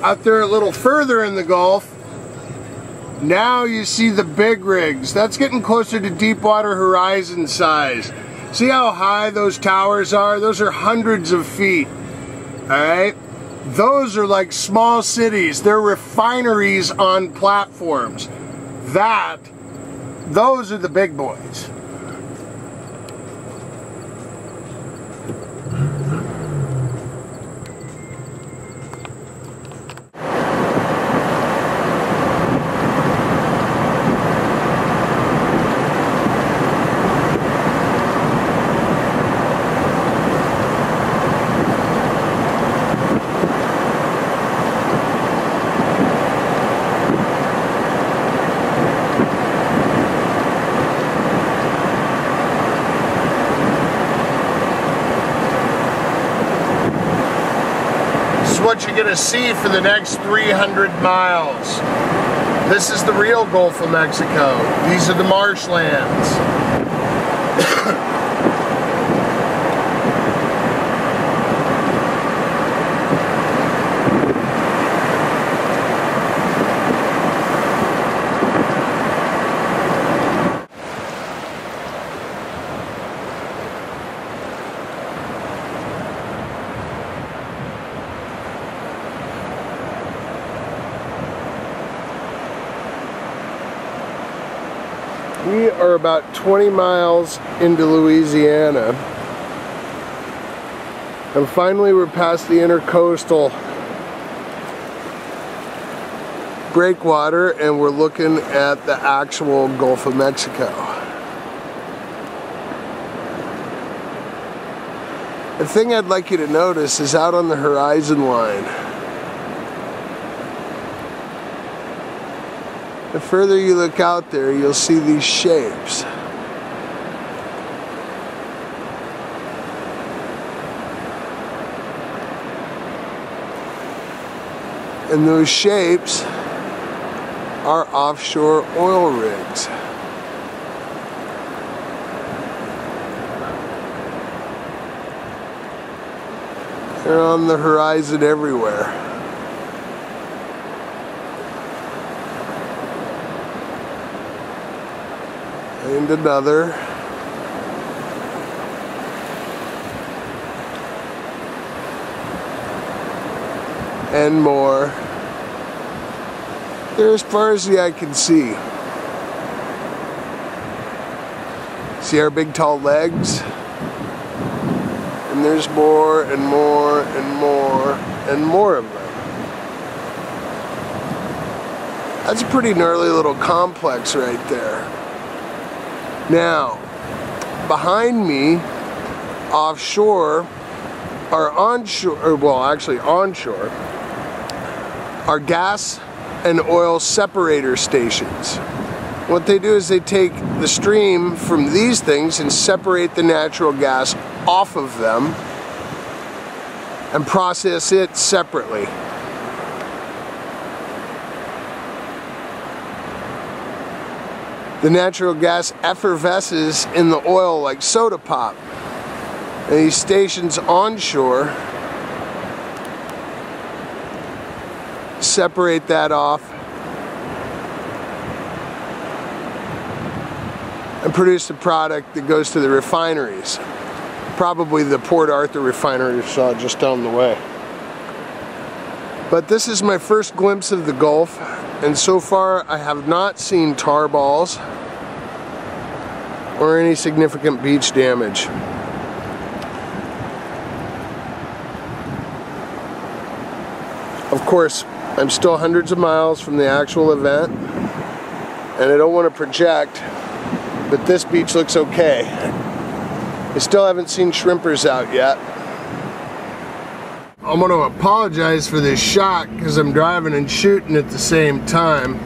Out there a little further in the Gulf, now you see the big rigs. That's getting closer to Deepwater Horizon size. See how high those towers are? Those are hundreds of feet. Alright? Those are like small cities. They're refineries on platforms. Those are the big boys. What you're gonna see for the next 300 miles. This is the real Gulf of Mexico. These are the marshlands. We are about 20 miles into Louisiana, and finally we're past the intercoastal breakwater and we're looking at the actual Gulf of Mexico. The thing I'd like you to notice is out on the horizon line. The further you look out there, you'll see these shapes. And those shapes are offshore oil rigs. They're on the horizon everywhere. And another. And more. They're as far as the eye can see. See our big tall legs? And there's more and more and more and more of them. That's a pretty gnarly little complex right there. Now, behind me, offshore, or onshore, or well, actually onshore, are gas and oil separator stations. What they do is they take the stream from these things and separate the natural gas off of them and process it separately. The natural gas effervesces in the oil like soda pop. And these stations onshore separate that off and produce the product that goes to the refineries. Probably the Port Arthur refinery you saw just down the way. But this is my first glimpse of the Gulf, and so far I have not seen tar balls or any significant beach damage. Of course, I'm still hundreds of miles from the actual event, and I don't want to project, but this beach looks okay. I still haven't seen shrimpers out yet. I'm going to apologize for this shot because I'm driving and shooting at the same time.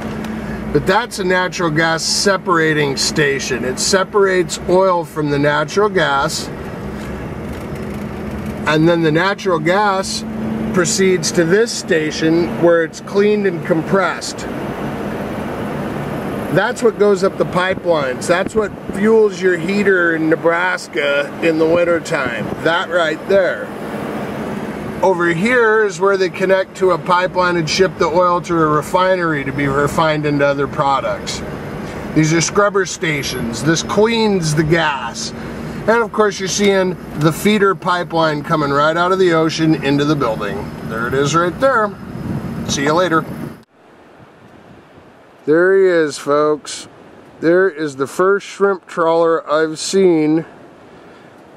But that's a natural gas separating station. It separates oil from the natural gas, and then the natural gas proceeds to this station where it's cleaned and compressed. That's what goes up the pipelines. That's what fuels your heater in Nebraska in the wintertime. That right there. Over here is where they connect to a pipeline and ship the oil to a refinery to be refined into other products. These are scrubber stations. This cleans the gas. And of course you're seeing the feeder pipeline coming right out of the ocean into the building. There it is right there. See you later. There he is, folks. There is the first shrimp trawler I've seen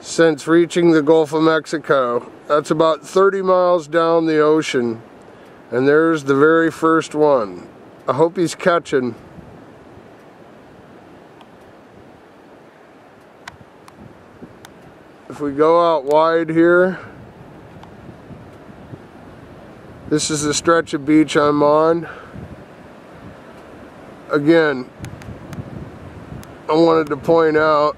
since reaching the Gulf of Mexico. That's about 30 miles down the ocean. And there's the very first one. I hope he's catching. If we go out wide here, this is the stretch of beach I'm on. Again, I wanted to point out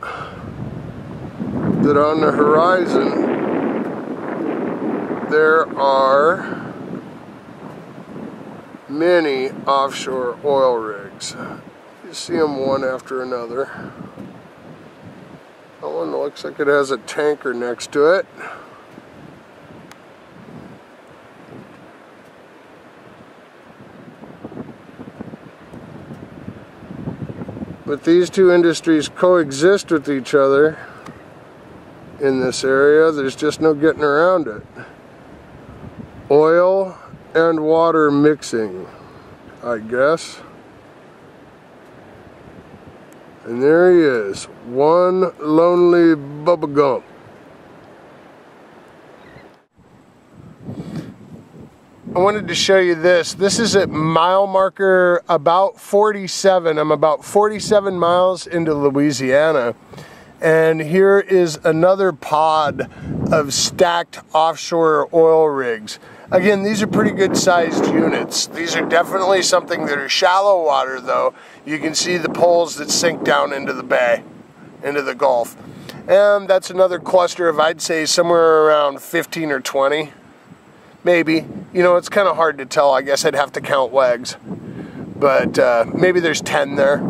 that on the horizon there are many offshore oil rigs. You see them one after another. That one looks like it has a tanker next to it. But these two industries coexist with each other in this area. There's just no getting around it. Oil and water mixing, I guess. And there he is, one lonely Bubba Gump. I wanted to show you this. This is at mile marker about 47. I'm about 47 miles into Louisiana. And here is another pod of stacked offshore oil rigs. Again, these are pretty good sized units. These are definitely something that are shallow water though. You can see the poles that sink down into the bay, into the Gulf. And that's another cluster of, I'd say, somewhere around 15 or 20. Maybe. You know, it's kind of hard to tell. I guess I'd have to count legs. But maybe there's 10 there.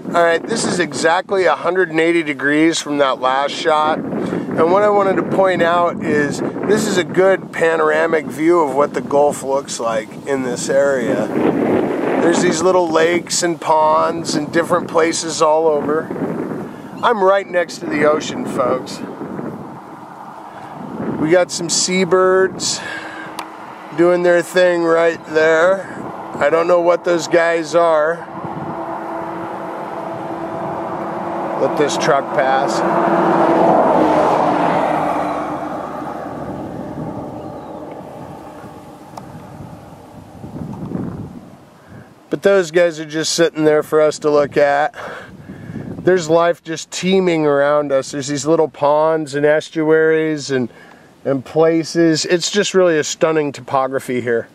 Alright, this is exactly 180 degrees from that last shot. And what I wanted to point out is this is a good panoramic view of what the Gulf looks like in this area. There's these little lakes and ponds and different places all over. I'm right next to the ocean, folks. We got some seabirds doing their thing right there. I don't know what those guys are. Let this truck pass. But those guys are just sitting there for us to look at. There's life just teeming around us. There's these little ponds and estuaries and places. It's just really a stunning topography here.